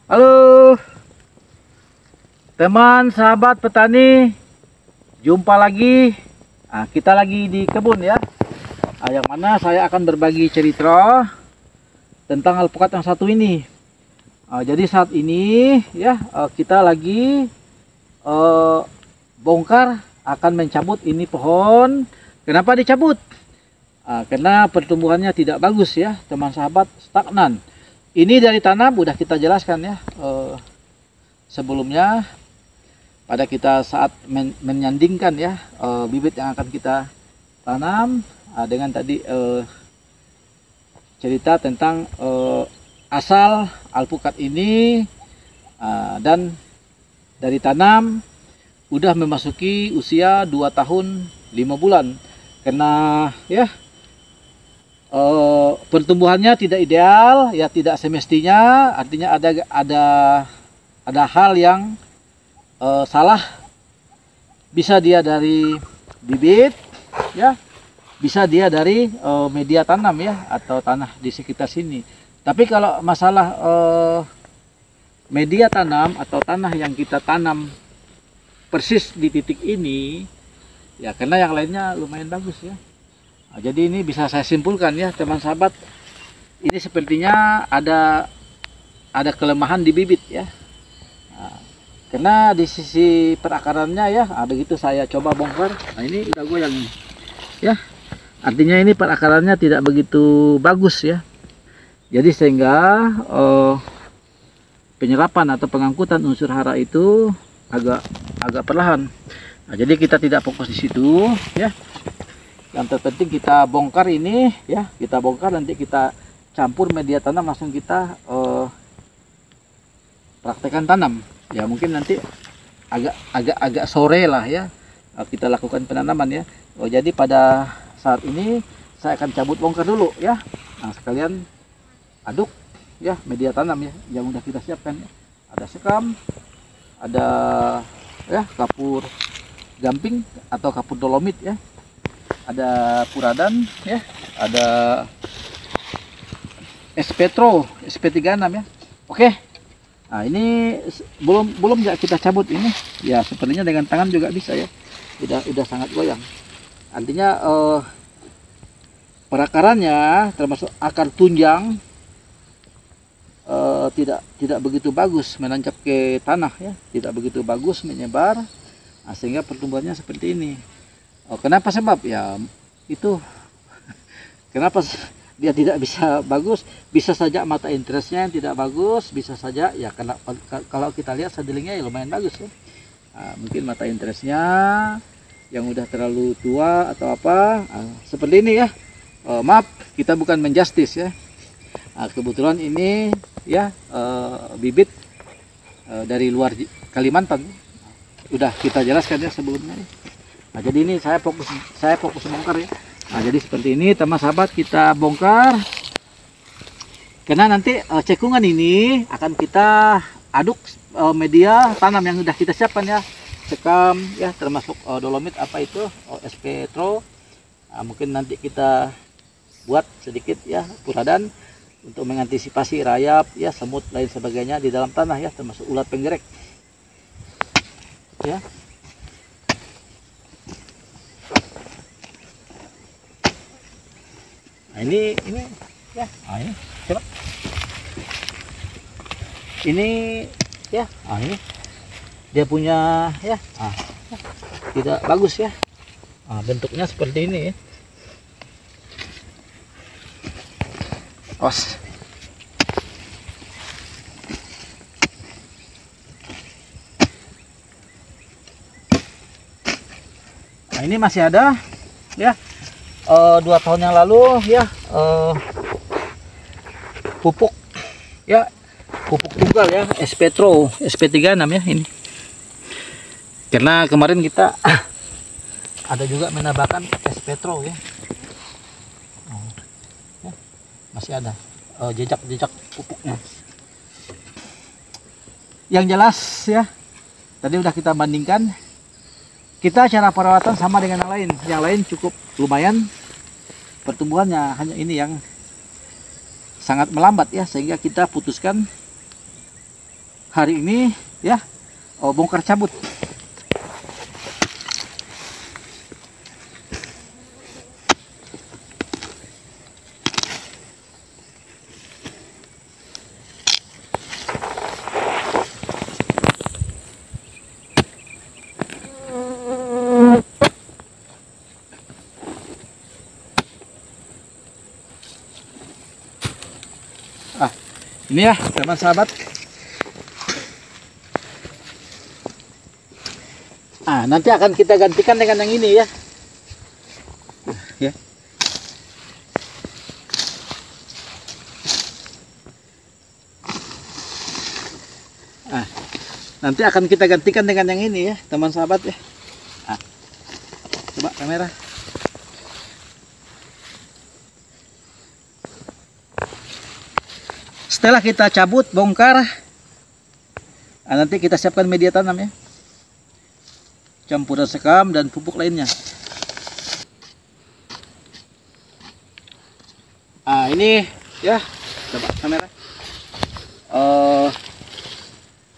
Halo teman sahabat petani, jumpa lagi. Kita lagi di kebun ya. Yang mana saya akan berbagi cerita tentang alpukat yang satu ini. Jadi saat ini ya kita lagi bongkar, akan mencabut ini pohon. Kenapa dicabut? Karena pertumbuhannya tidak bagus ya teman sahabat, stagnan. Ini dari tanam udah kita jelaskan ya sebelumnya pada kita saat menyandingkan ya bibit yang akan kita tanam dengan tadi cerita tentang asal alpukat ini dan dari tanam udah memasuki usia 2 tahun 5 bulan karena ya pertumbuhannya tidak ideal ya, tidak semestinya, artinya ada hal yang salah. Bisa dia dari bibit ya, bisa dia dari media tanam ya, atau tanah di sekitar sini. Tapi kalau masalah media tanam atau tanah yang kita tanam persis di titik ini ya, karena yang lainnya lumayan bagus ya. Jadi ini bisa saya simpulkan ya teman sahabat, ini sepertinya ada kelemahan di bibit ya. Karena di sisi perakarannya ya, begitu saya coba bongkar, ini udah goyang nih ya, artinya ini perakarannya tidak begitu bagus ya. Jadi sehingga penyerapan atau pengangkutan unsur hara itu agak perlahan. Jadi kita tidak fokus di situ ya. Yang terpenting kita bongkar ini ya, kita bongkar, nanti kita campur media tanam, langsung kita praktekkan tanam. Ya mungkin nanti agak sore lah ya kita lakukan penanaman ya. Jadi pada saat ini saya akan cabut bongkar dulu ya. Nah sekalian aduk ya media tanam ya yang udah kita siapkan ya. Ada sekam, ada ya kapur gamping atau kapur dolomit ya, ada puradan ya, ada SP-Tro SP36 ya. Oke. Nah ini belum ya kita cabut ini ya, sepertinya dengan tangan juga bisa ya, udah sangat goyang. Artinya perakarannya termasuk akar tunjang tidak begitu bagus menancap ke tanah ya, tidak begitu bagus menyebar, sehingga pertumbuhannya seperti ini. Kenapa sebab ya itu kenapa dia tidak bisa bagus? Bisa saja mata interestnya yang tidak bagus, bisa saja ya karena kalau kita lihat sedelingnya ya lumayan bagus ya. Mungkin mata interestnya yang udah terlalu tua atau apa, seperti ini ya. Maaf, kita bukan menjustis ya. Kebetulan ini ya bibit dari luar Kalimantan, udah kita jelaskan ya sebelumnya. Jadi ini saya fokus bongkar ya. Jadi seperti ini teman sahabat, kita bongkar karena nanti cekungan ini akan kita aduk media tanam yang sudah kita siapkan ya, sekam ya, termasuk dolomit apa itu SP-Tro. Mungkin nanti kita buat sedikit ya puradan untuk mengantisipasi rayap ya, semut lain sebagainya di dalam tanah ya, termasuk ulat penggerek ya. Ini ya, ini coba ini ya, ini dia punya ya, tidak bagus ya. Bentuknya seperti ini ya. Os ini masih ada ya. 2 tahun yang lalu ya pupuk ya, pupuk tunggal ya, SP-Tro SP36 ya ini. Karena kemarin kita ada juga menambahkan SP-Tro ya. Masih ada jejak pupuknya. Yang jelas ya, tadi udah kita bandingkan, kita cara perawatan sama dengan yang lain cukup lumayan pertumbuhannya, hanya ini yang sangat melambat ya, sehingga kita putuskan hari ini ya bongkar cabut. Ini ya teman sahabat. Nanti akan kita gantikan dengan yang ini ya. Ya. Nanti akan kita gantikan dengan yang ini ya, teman sahabat ya. Coba kamera. Setelah kita cabut, bongkar, nanti kita siapkan media tanam ya, campuran sekam dan pupuk lainnya. Ini ya, coba kamera,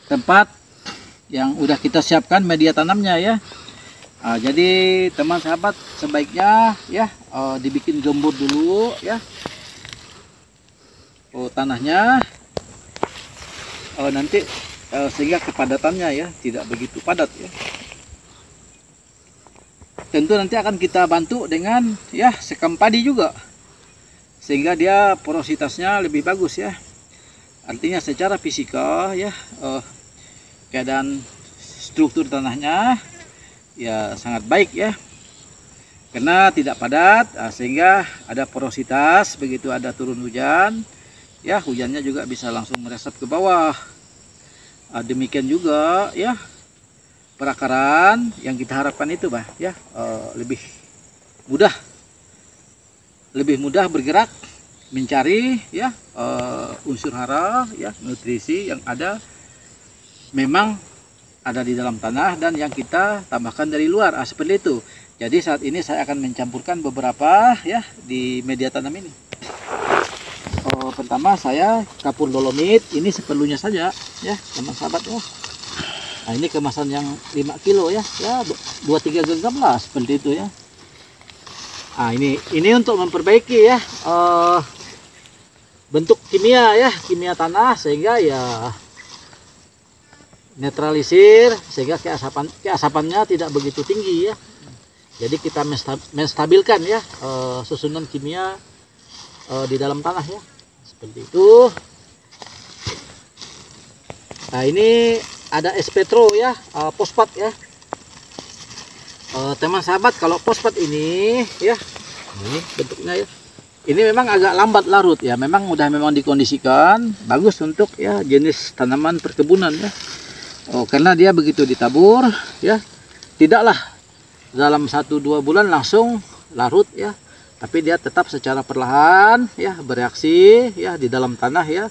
tempat yang udah kita siapkan media tanamnya ya. Jadi teman sahabat sebaiknya ya dibikin gembur dulu ya. Tanahnya nanti sehingga kepadatannya ya tidak begitu padat ya. Tentu nanti akan kita bantu dengan ya sekam padi juga, sehingga dia porositasnya lebih bagus ya. Artinya secara fisika ya keadaan struktur tanahnya ya sangat baik ya, karena tidak padat sehingga ada porositas. Begitu ada turun hujan ya, hujannya juga bisa langsung meresap ke bawah. Demikian juga ya perakaran yang kita harapkan itu ya lebih mudah bergerak mencari ya unsur hara ya, nutrisi yang memang ada di dalam tanah dan yang kita tambahkan dari luar. Seperti itu. Jadi saat ini saya akan mencampurkan beberapa ya di media tanam ini. Pertama saya kapur dolomit, ini seperlunya saja ya teman sahabat ya. Ini kemasan yang 5 kilo ya, 2-3 genggam lah seperti itu ya. Ini untuk memperbaiki ya bentuk kimia tanah, sehingga ya netralisir, sehingga keasapannya tidak begitu tinggi ya. Jadi kita menstabilkan ya susunan kimia di dalam tanah ya, seperti itu. Ini ada S-Petro ya, fosfat ya. Teman sahabat, kalau fosfat ini ya, ini bentuknya ya, ini memang agak lambat larut ya, memang dikondisikan bagus untuk ya jenis tanaman perkebunan ya. Karena dia begitu ditabur ya, tidaklah dalam 1-2 bulan langsung larut ya, tapi dia tetap secara perlahan ya bereaksi ya di dalam tanah ya.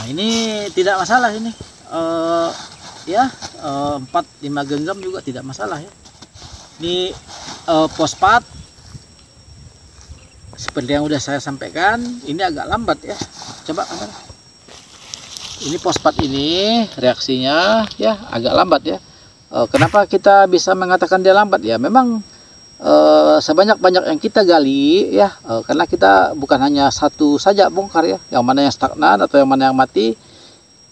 Ini tidak masalah ini. 4-5 genggam juga tidak masalah ya. Ini fosfat seperti yang udah saya sampaikan, ini agak lambat ya. Coba kamera. Ini fosfat ini reaksinya ya agak lambat ya. Kenapa kita bisa mengatakan dia lambat ya? Memang sebanyak-banyak yang kita gali ya, karena kita bukan hanya satu saja bongkar ya, yang mana yang stagnan atau yang mana yang mati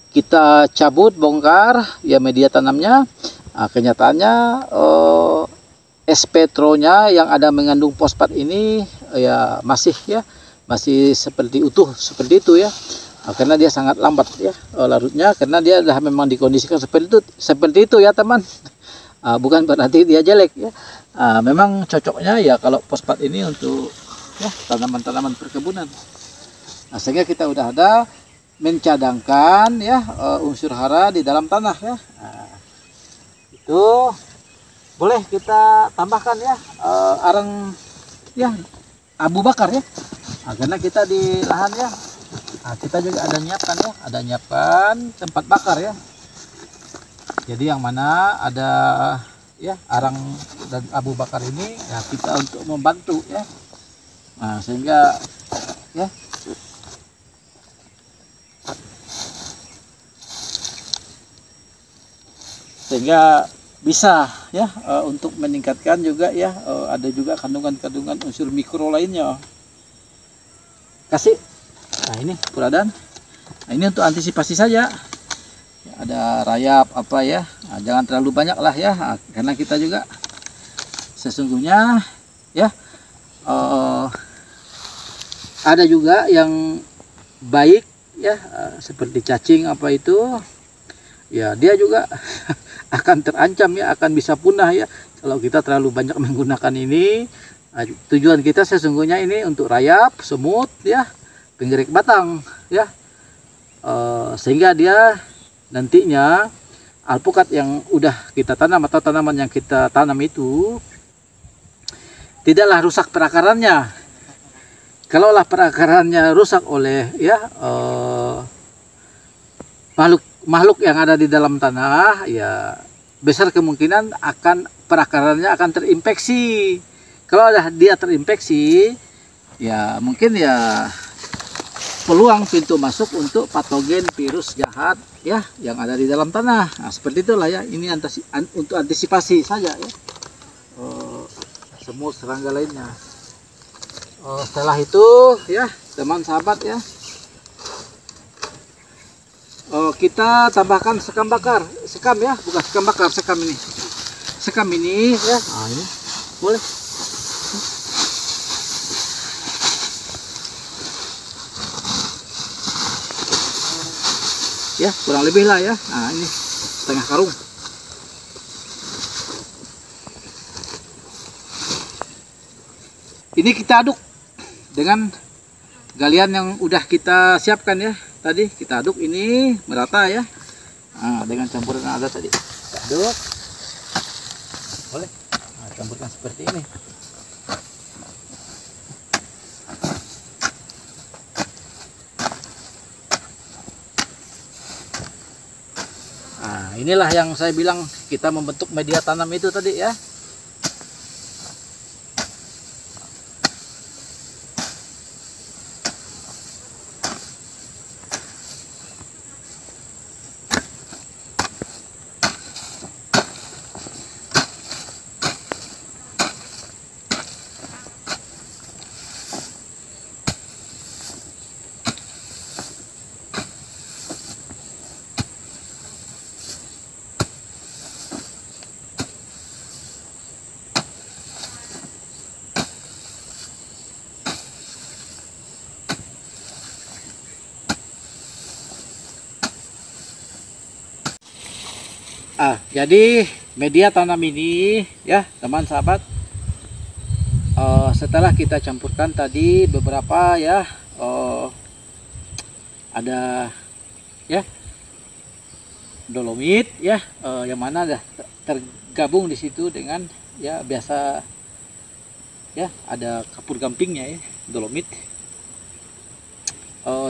kita cabut bongkar ya media tanamnya. Kenyataannya S-Petronya yang ada mengandung fosfat ini ya masih seperti utuh seperti itu ya. Karena dia sangat lambat ya larutnya, karena dia dah memang dikondisikan seperti itu ya teman. Bukan berarti dia jelek ya. Memang cocoknya ya kalau fosfat ini untuk ya tanaman-tanaman perkebunan. Sehingga kita udah ada mencadangkan ya unsur hara di dalam tanah ya. Itu boleh kita tambahkan ya arang ya abu bakar ya. Karena kita di lahan ya, kita juga ada nyiapkan tempat bakar ya. Jadi yang mana ada ya arang dan abu bakar ini ya kita untuk membantu ya. sehingga ya sehingga bisa ya untuk meningkatkan juga ya ada juga kandungan-kandungan unsur mikro lainnya. Kasih. Nah, ini puradan. Nah, ini untuk antisipasi saja. Ada rayap apa ya. Nah, jangan terlalu banyak lah ya. Nah, karena kita juga sesungguhnya ya ada juga yang baik ya seperti cacing apa itu ya, dia juga akan terancam ya, akan bisa punah ya kalau kita terlalu banyak menggunakan ini. Nah, tujuan kita sesungguhnya ini untuk rayap, semut ya, penggerik batang ya, sehingga dia nantinya alpukat yang udah kita tanam atau tanaman yang kita tanam itu tidaklah rusak perakarannya. Kalaulah perakarannya rusak oleh ya makhluk yang ada di dalam tanah, ya besar kemungkinan akan perakarannya akan terinfeksi. Kalau dia terinfeksi, ya mungkin ya peluang pintu masuk untuk patogen virus jahat ya yang ada di dalam tanah. Nah, seperti itulah ya, ini untuk antisipasi saja ya semut serangga lainnya. Setelah itu ya teman sahabat ya, kita tambahkan sekam bakar, sekam ya, bukan sekam bakar, sekam ini ya. Nah, ini boleh. Ya kurang lebih lah ya. Nah, ini setengah karung. Ini kita aduk dengan galian yang udah kita siapkan ya. Tadi kita aduk ini merata ya. Nah, dengan campuran yang ada tadi kita aduk. Boleh. Nah, campurkan seperti ini. Nah, inilah yang saya bilang kita membentuk media tanam itu tadi ya. Jadi media tanam ini ya teman sahabat, setelah kita campurkan tadi beberapa ya, ada ya dolomit ya, yang mana dah tergabung di situ dengan ya biasa ya ada kapur gampingnya ya, dolomit.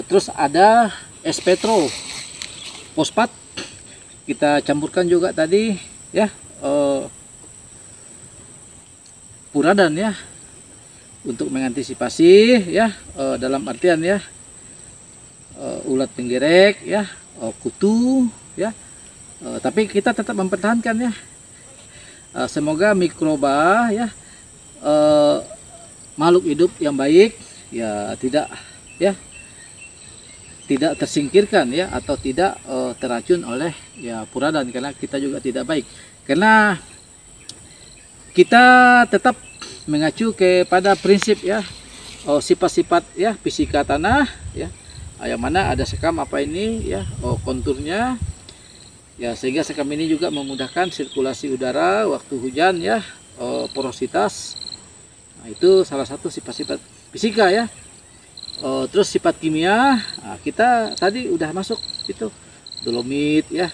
Terus ada es petro fosfat kita campurkan juga tadi ya, puradan ya untuk mengantisipasi ya, dalam artian ya ulat penggerek ya, kutu ya, tapi kita tetap mempertahankan ya, semoga mikroba ya, makhluk hidup yang baik ya tidak tersingkirkan ya, atau tidak terracun oleh ya puradan, karena kita juga tidak baik, karena kita tetap mengacu kepada prinsip ya, sifat-sifat ya fisika tanah ya, yang mana ada sekam apa ini ya, konturnya ya, sehingga sekam ini juga memudahkan sirkulasi udara waktu hujan ya, porositas. Nah, itu salah satu sifat-sifat fisika ya. Terus sifat kimia, nah, kita tadi udah masuk itu dolomit ya,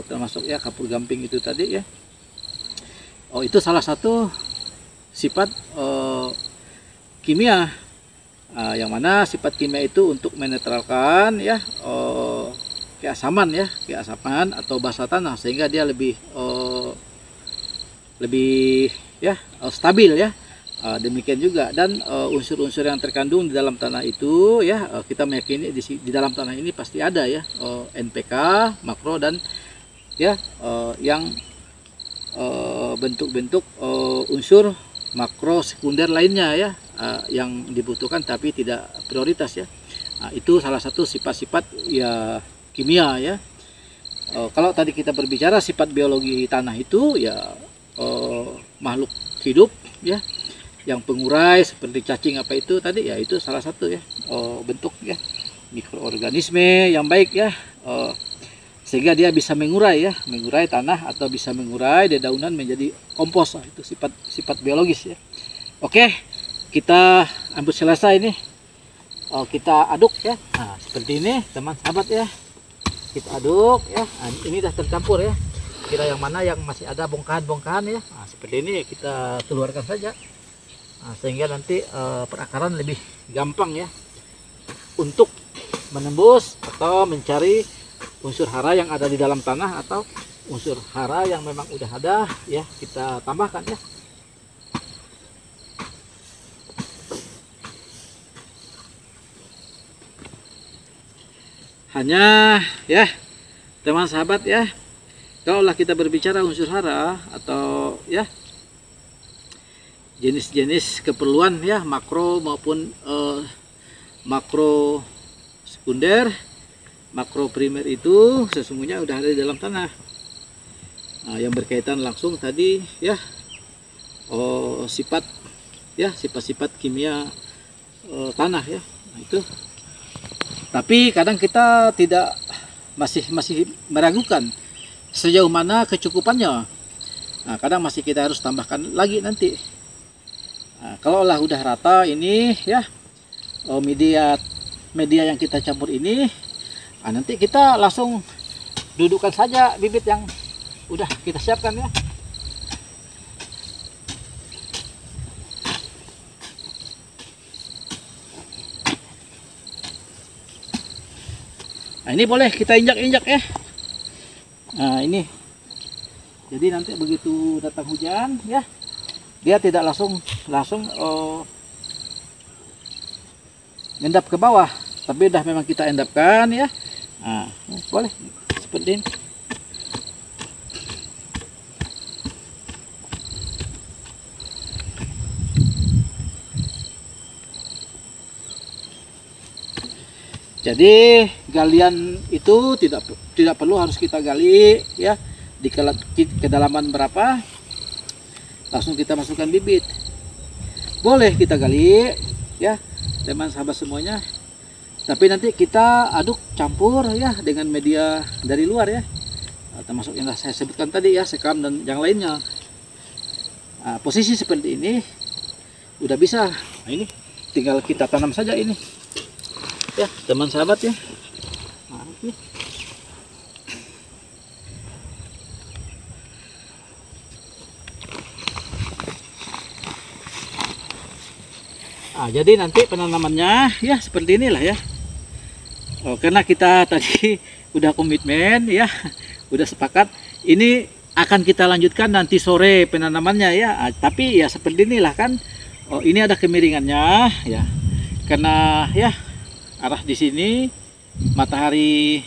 termasuk ya kapur gamping itu tadi ya. Itu salah satu sifat kimia, yang mana sifat kimia itu untuk menetralkan ya keasaman ya, keasaman atau basa tanah, sehingga dia lebih ya stabil ya. Demikian juga, dan unsur-unsur yang terkandung di dalam tanah itu ya, kita meyakini di dalam tanah ini pasti ada ya, NPK, makro, dan ya yang bentuk-bentuk unsur makro sekunder lainnya ya, yang dibutuhkan tapi tidak prioritas ya. Itu salah satu sifat-sifat ya kimia ya. Kalau tadi kita berbicara sifat biologi tanah itu ya makhluk hidup ya, yang pengurai seperti cacing apa itu tadi ya, itu salah satu ya bentuk ya mikroorganisme yang baik ya, sehingga dia bisa mengurai ya, mengurai tanah atau bisa mengurai dedaunan menjadi kompos. Itu sifat biologis ya. Oke, kita ambil selesai ini. Kita aduk ya. Nah, seperti ini teman sahabat ya. Kita aduk ya. Nah, ini sudah tercampur ya. Kira yang mana yang masih ada bongkahan-bongkahan ya. Nah, seperti ini kita keluarkan saja. Nah, sehingga nanti perakaran lebih gampang ya untuk menembus atau mencari unsur hara yang ada di dalam tanah atau unsur hara yang memang udah ada ya, kita tambahkan ya. Hanya ya teman sahabat ya, kalaulah kita berbicara unsur hara atau ya jenis-jenis keperluan ya makro maupun makro sekunder, makro primer itu sesungguhnya udah ada di dalam tanah. Nah, yang berkaitan langsung tadi ya sifat ya, sifat-sifat kimia tanah ya. Nah, itu. Tapi kadang kita tidak masih meragukan sejauh mana kecukupannya. Nah, kadang masih kita harus tambahkan lagi nanti. Nah, kalau lah udah rata ini ya media yang kita campur ini, nah, nanti kita langsung dudukkan saja bibit yang udah kita siapkan ya. Nah, ini boleh kita injak-injak ya. Nah, ini. Jadi nanti begitu datang hujan ya, dia tidak langsung ngendap ke bawah, tapi udah memang kita endapkan ya. Nah, boleh seperti ini. Jadi galian itu tidak perlu harus kita gali ya di kedalaman berapa, langsung kita masukkan bibit. Boleh kita gali ya teman sahabat semuanya, tapi nanti kita aduk campur ya dengan media dari luar ya, termasuk yang saya sebutkan tadi ya, sekam dan yang lainnya. Nah, posisi seperti ini udah bisa. Nah, ini tinggal kita tanam saja ini ya teman sahabat ya. Nah, ini. Nah, jadi nanti penanamannya ya seperti inilah ya. Karena kita tadi udah komitmen ya, udah sepakat ini akan kita lanjutkan nanti sore penanamannya ya. Tapi ya seperti inilah kan. Ini ada kemiringannya ya, karena ya arah di sini matahari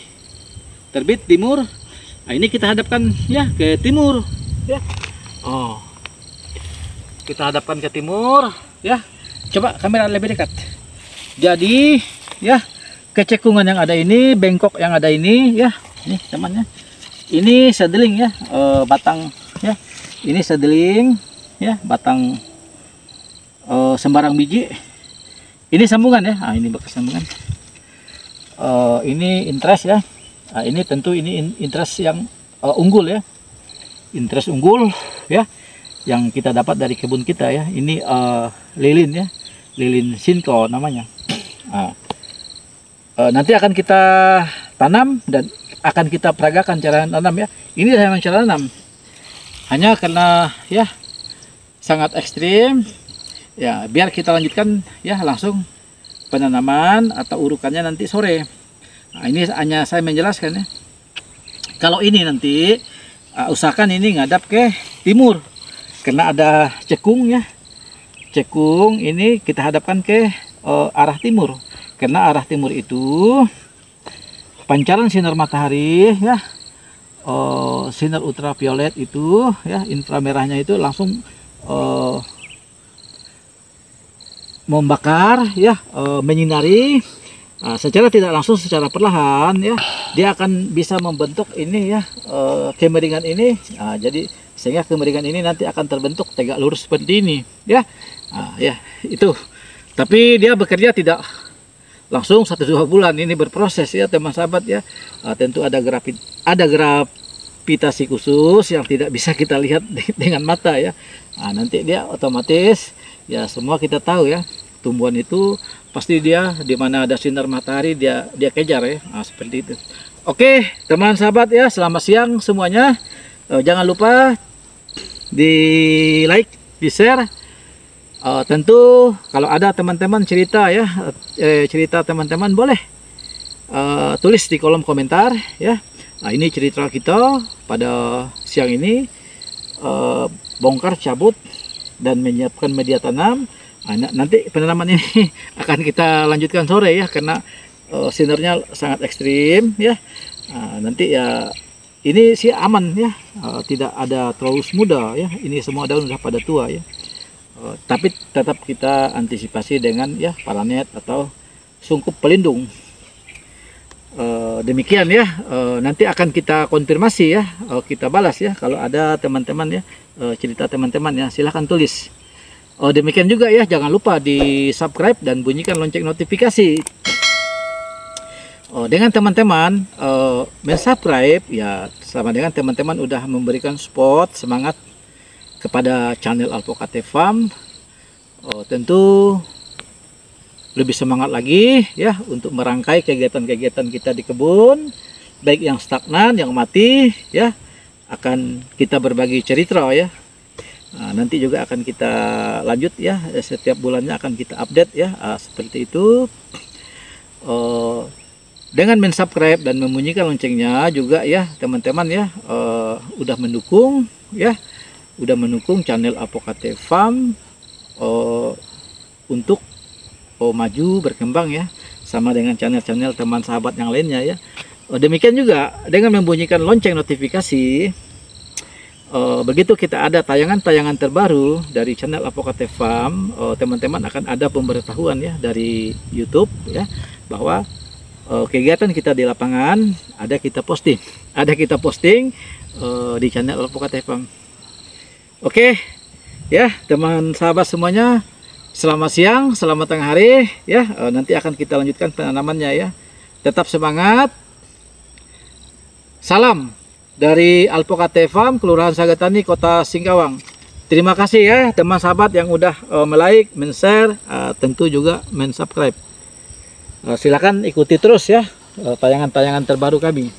terbit timur. Nah, ini kita hadapkan ya ke timur ya. Kita hadapkan ke timur ya. Coba kamera lebih dekat. Jadi ya kecekungan yang ada ini, bengkok yang ada ini ya, ini temannya. Ini sedeling ya, batang ya. Ini sedeling ya, batang sembarang biji. Ini sambungan ya. Nah, ini bekas sambungan. Ini interest ya. Nah, ini tentu ini interest yang unggul ya. Interest unggul ya, yang kita dapat dari kebun kita ya. Ini lilin ya. Lilin Sinko namanya. Nah, nanti akan kita tanam dan akan kita peragakan cara tanam ya. Ini memang cara tanam. Hanya karena ya sangat ekstrim ya, biar kita lanjutkan ya langsung penanaman atau urukannya nanti sore. Nah, ini hanya saya menjelaskan ya. Kalau ini nanti usahakan ini ngadap ke timur karena ada cekung ya. Cekung ini kita hadapkan ke arah timur, karena arah timur itu pancaran sinar matahari ya sinar ultraviolet itu ya, inframerahnya itu langsung membakar ya, menyinari. Secara tidak langsung, secara perlahan ya, dia akan bisa membentuk ini ya, kemeringan ini. Jadi sehingga kemeringan ini nanti akan terbentuk tegak lurus seperti ini ya. Ya itu. Tapi dia bekerja tidak langsung 1-2 bulan, ini berproses ya teman sahabat ya. Tentu ada gravitasi khusus yang tidak bisa kita lihat dengan mata ya. Nanti dia otomatis ya, semua kita tahu ya, tumbuhan itu pasti dia di mana ada sinar matahari dia kejar ya. Seperti itu. Oke teman sahabat ya, selamat siang semuanya. Jangan lupa di like, di share. Tentu kalau ada teman-teman cerita ya, cerita teman-teman boleh tulis di kolom komentar ya. Ini cerita kita pada siang ini, bongkar, cabut, dan menyiapkan media tanam. Nanti penanaman ini akan kita lanjutkan sore ya, karena sinarnya sangat ekstrim ya. Nanti ya ini sih aman ya, tidak ada terlalu muda ya. Ini semua daun sudah pada tua ya. Tapi tetap kita antisipasi dengan ya paranet atau sungkup pelindung. Demikian ya, nanti akan kita konfirmasi ya, kita balas ya kalau ada teman-teman ya, cerita teman-teman ya, silahkan tulis. Demikian juga ya, jangan lupa di subscribe dan bunyikan lonceng notifikasi. Dengan teman-teman mensubscribe ya, sama dengan teman-teman udah memberikan support, semangat kepada channel Alphocate Farm. Tentu lebih semangat lagi ya untuk merangkai kegiatan-kegiatan kita di kebun, baik yang stagnan, yang mati ya, akan kita berbagi cerita ya. Nanti juga akan kita lanjut ya, setiap bulannya akan kita update ya, seperti itu. Dengan mensubscribe dan membunyikan loncengnya juga ya teman-teman ya, udah mendukung ya, udah mendukung channel Alphocate Farm untuk maju berkembang ya, sama dengan channel-channel teman sahabat yang lainnya ya. Demikian juga dengan membunyikan lonceng notifikasi. Begitu kita ada tayangan-tayangan terbaru dari channel Alphocate Farm, teman-teman akan ada pemberitahuan ya dari YouTube ya, bahwa kegiatan kita di lapangan ada kita posting, di channel Alphocate Farm. Oke ya teman sahabat semuanya, selamat siang, selamat tengah hari ya. Nanti akan kita lanjutkan penanamannya ya. Tetap semangat. Salam dari Alphocate Farm, Kelurahan Sagatani, Kota Singkawang. Terima kasih ya teman sahabat yang udah like, men-share, tentu juga men-subscribe. Silakan ikuti terus ya tayangan-tayangan terbaru kami.